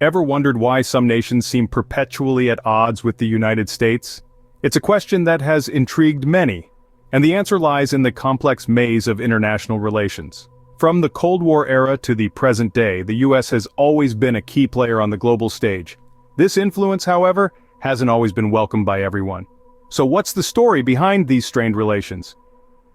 Ever wondered why some nations seem perpetually at odds with the United States? It's a question that has intrigued many, and the answer lies in the complex maze of international relations. From the Cold War era to the present day, the US has always been a key player on the global stage. This influence, however, hasn't always been welcomed by everyone. So what's the story behind these strained relations?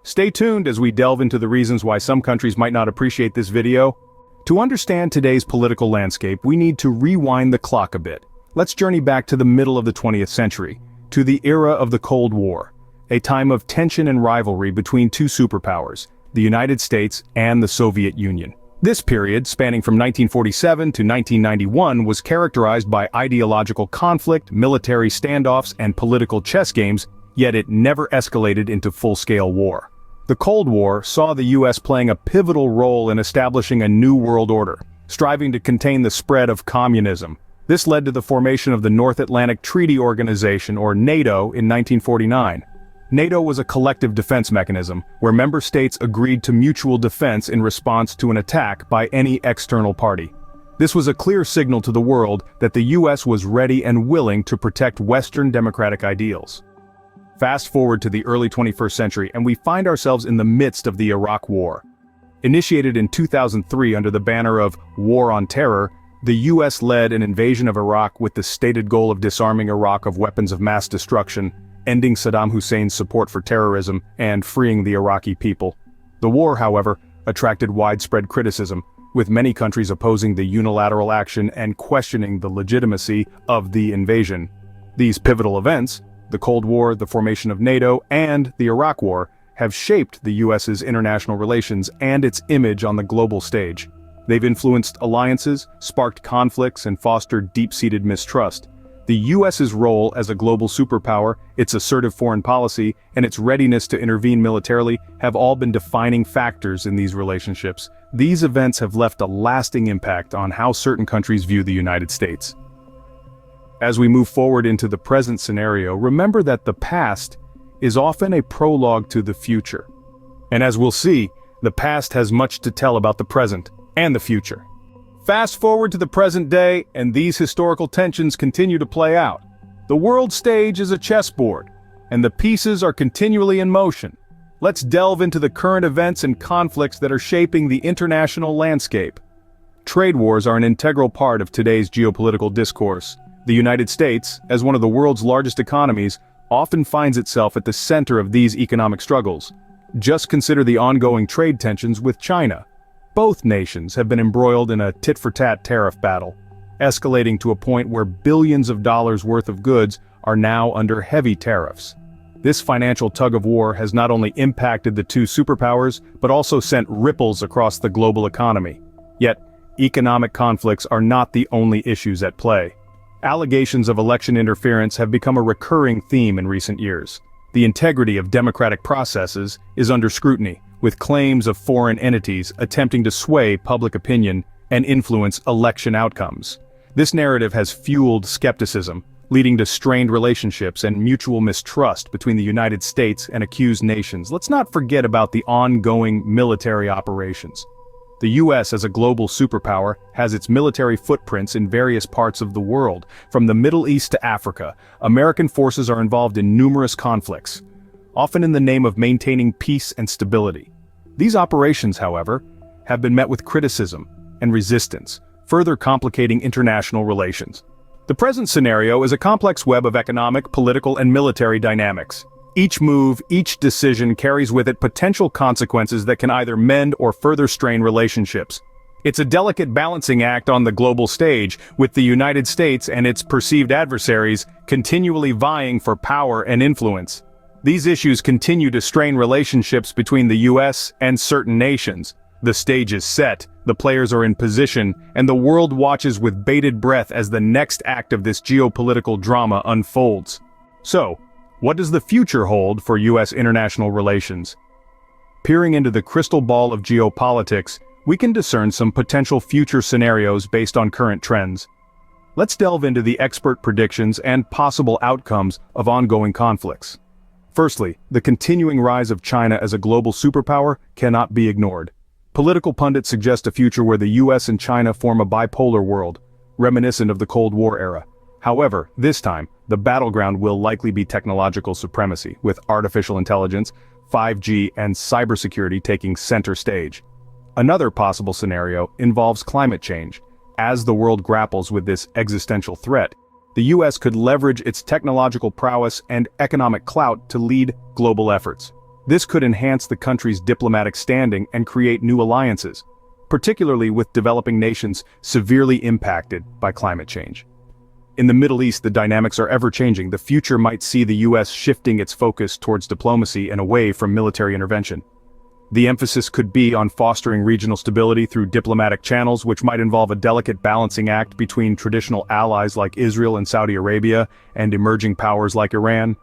Stay tuned as we delve into the reasons why some countries might not appreciate this video. To understand today's political landscape, we need to rewind the clock a bit. Let's journey back to the middle of the 20th century, to the era of the Cold War, a time of tension and rivalry between two superpowers, the United States and the Soviet Union. This period, spanning from 1947 to 1991, was characterized by ideological conflict, military standoffs, and political chess games, yet it never escalated into full-scale war. The Cold War saw the US playing a pivotal role in establishing a new world order, striving to contain the spread of communism. This led to the formation of the North Atlantic Treaty Organization, or NATO, in 1949. NATO was a collective defense mechanism, where member states agreed to mutual defense in response to an attack by any external party. This was a clear signal to the world that the US was ready and willing to protect Western democratic ideals. Fast forward to the early 21st century, and we find ourselves in the midst of the Iraq War. Initiated in 2003 under the banner of War on Terror, the US led an invasion of Iraq with the stated goal of disarming Iraq of weapons of mass destruction, ending Saddam Hussein's support for terrorism, and freeing the Iraqi people. The war, however, attracted widespread criticism, with many countries opposing the unilateral action and questioning the legitimacy of the invasion. These pivotal events, the Cold War, the formation of NATO, and the Iraq War, have shaped the US's international relations and its image on the global stage. They've influenced alliances, sparked conflicts, and fostered deep-seated mistrust. The US's role as a global superpower, its assertive foreign policy, and its readiness to intervene militarily have all been defining factors in these relationships. These events have left a lasting impact on how certain countries view the United States. As we move forward into the present scenario, remember that the past is often a prologue to the future. And as we'll see, the past has much to tell about the present and the future. Fast forward to the present day, and these historical tensions continue to play out. The world stage is a chessboard, and the pieces are continually in motion. Let's delve into the current events and conflicts that are shaping the international landscape. Trade wars are an integral part of today's geopolitical discourse. The United States, as one of the world's largest economies, often finds itself at the center of these economic struggles. Just consider the ongoing trade tensions with China. Both nations have been embroiled in a tit-for-tat tariff battle, escalating to a point where billions of dollars worth of goods are now under heavy tariffs. This financial tug-of-war has not only impacted the two superpowers, but also sent ripples across the global economy. Yet, economic conflicts are not the only issues at play. Allegations of election interference have become a recurring theme in recent years. The integrity of democratic processes is under scrutiny, with claims of foreign entities attempting to sway public opinion and influence election outcomes. This narrative has fueled skepticism, leading to strained relationships and mutual mistrust between the United States and accused nations. Let's not forget about the ongoing military operations. The US, as a global superpower, has its military footprints in various parts of the world. From the Middle East to Africa, American forces are involved in numerous conflicts, often in the name of maintaining peace and stability. These operations, however, have been met with criticism and resistance, further complicating international relations. The present scenario is a complex web of economic, political, and military dynamics. Each move, each decision carries with it potential consequences that can either mend or further strain relationships. It's a delicate balancing act on the global stage, with the United States and its perceived adversaries continually vying for power and influence. These issues continue to strain relationships between the US and certain nations. The stage is set, the players are in position, and the world watches with bated breath as the next act of this geopolitical drama unfolds. So, what does the future hold for US international relations? Peering into the crystal ball of geopolitics, we can discern some potential future scenarios based on current trends. Let's delve into the expert predictions and possible outcomes of ongoing conflicts. Firstly, the continuing rise of China as a global superpower cannot be ignored. Political pundits suggest a future where the US and China form a bipolar world, reminiscent of the Cold War era. However, this time, the battleground will likely be technological supremacy, with artificial intelligence, 5G, and cybersecurity taking center stage. Another possible scenario involves climate change. As the world grapples with this existential threat, the US could leverage its technological prowess and economic clout to lead global efforts. This could enhance the country's diplomatic standing and create new alliances, particularly with developing nations severely impacted by climate change. In the Middle East, the dynamics are ever-changing. The future might see the US shifting its focus towards diplomacy and away from military intervention. The emphasis could be on fostering regional stability through diplomatic channels, which might involve a delicate balancing act between traditional allies like Israel and Saudi Arabia and emerging powers like Iran.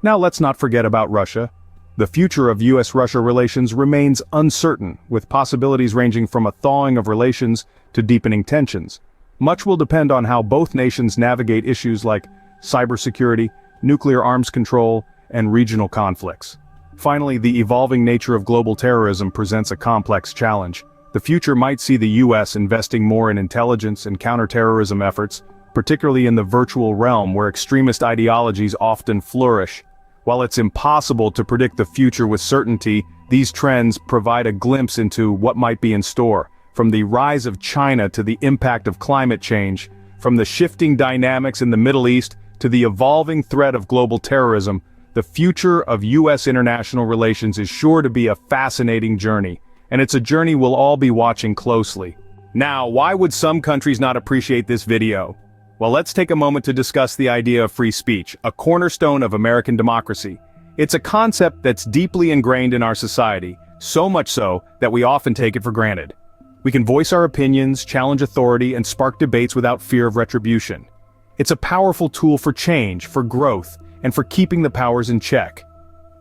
Now let's not forget about Russia. The future of US-Russia relations remains uncertain, with possibilities ranging from a thawing of relations to deepening tensions. Much will depend on how both nations navigate issues like cybersecurity, nuclear arms control, and regional conflicts. Finally, the evolving nature of global terrorism presents a complex challenge. The future might see the US investing more in intelligence and counterterrorism efforts, particularly in the virtual realm where extremist ideologies often flourish. While it's impossible to predict the future with certainty, these trends provide a glimpse into what might be in store. From the rise of China to the impact of climate change, from the shifting dynamics in the Middle East to the evolving threat of global terrorism, the future of US international relations is sure to be a fascinating journey, and it's a journey we'll all be watching closely. Now, why would some countries not appreciate this video? Well, let's take a moment to discuss the idea of free speech, a cornerstone of American democracy. It's a concept that's deeply ingrained in our society, so much so that we often take it for granted. We can voice our opinions, challenge authority, and spark debates without fear of retribution. It's a powerful tool for change, for growth, and for keeping the powers in check.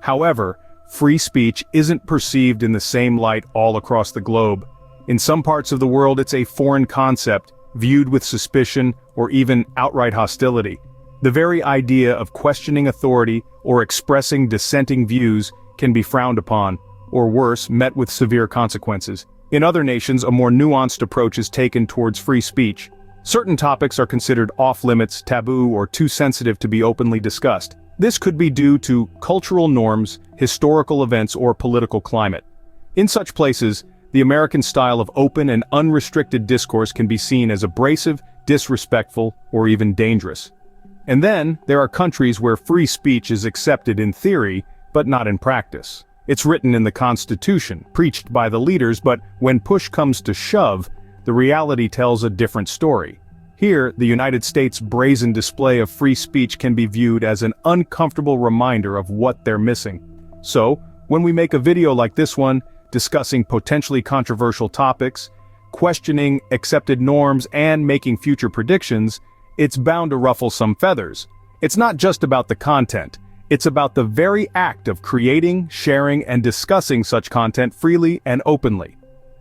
However, free speech isn't perceived in the same light all across the globe. In some parts of the world, it's a foreign concept, viewed with suspicion or even outright hostility. The very idea of questioning authority or expressing dissenting views can be frowned upon, or worse, met with severe consequences. In other nations, a more nuanced approach is taken towards free speech. Certain topics are considered off-limits, taboo, or too sensitive to be openly discussed. This could be due to cultural norms, historical events, or political climate. In such places, the American style of open and unrestricted discourse can be seen as abrasive, disrespectful, or even dangerous. And then, there are countries where free speech is accepted in theory, but not in practice. It's written in the Constitution, preached by the leaders, but when push comes to shove, the reality tells a different story. Here, the United States' brazen display of free speech can be viewed as an uncomfortable reminder of what they're missing. So, when we make a video like this one, discussing potentially controversial topics, questioning accepted norms, and making future predictions, it's bound to ruffle some feathers. It's not just about the content. It's about the very act of creating, sharing, and discussing such content freely and openly.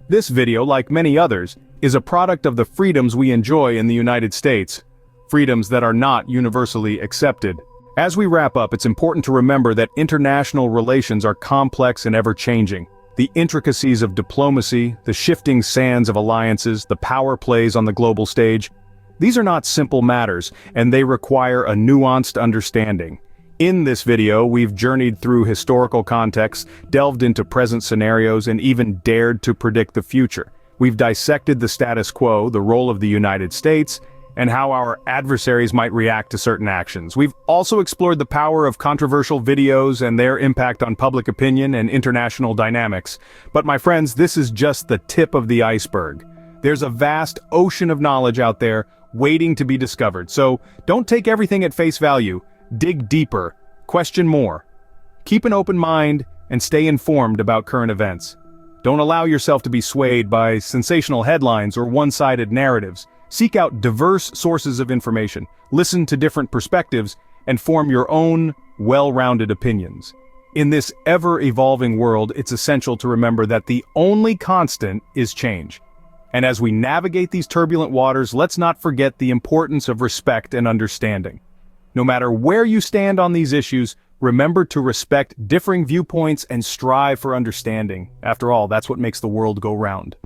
This video, like many others, is a product of the freedoms we enjoy in the United States, freedoms that are not universally accepted. As we wrap up, it's important to remember that international relations are complex and ever-changing. The intricacies of diplomacy, the shifting sands of alliances, the power plays on the global stage, these are not simple matters, and they require a nuanced understanding. In this video, we've journeyed through historical contexts, delved into present scenarios, and even dared to predict the future. We've dissected the status quo, the role of the United States, and how our adversaries might react to certain actions. We've also explored the power of controversial videos and their impact on public opinion and international dynamics. But my friends, this is just the tip of the iceberg. There's a vast ocean of knowledge out there waiting to be discovered. So don't take everything at face value. Dig deeper, question more. Keep an open mind and stay informed about current events. Don't allow yourself to be swayed by sensational headlines or one-sided narratives. Seek out diverse sources of information, listen to different perspectives, and form your own well-rounded opinions. In this ever-evolving world, it's essential to remember that the only constant is change. And as we navigate these turbulent waters, let's not forget the importance of respect and understanding. No matter where you stand on these issues, remember to respect differing viewpoints and strive for understanding. After all, that's what makes the world go round.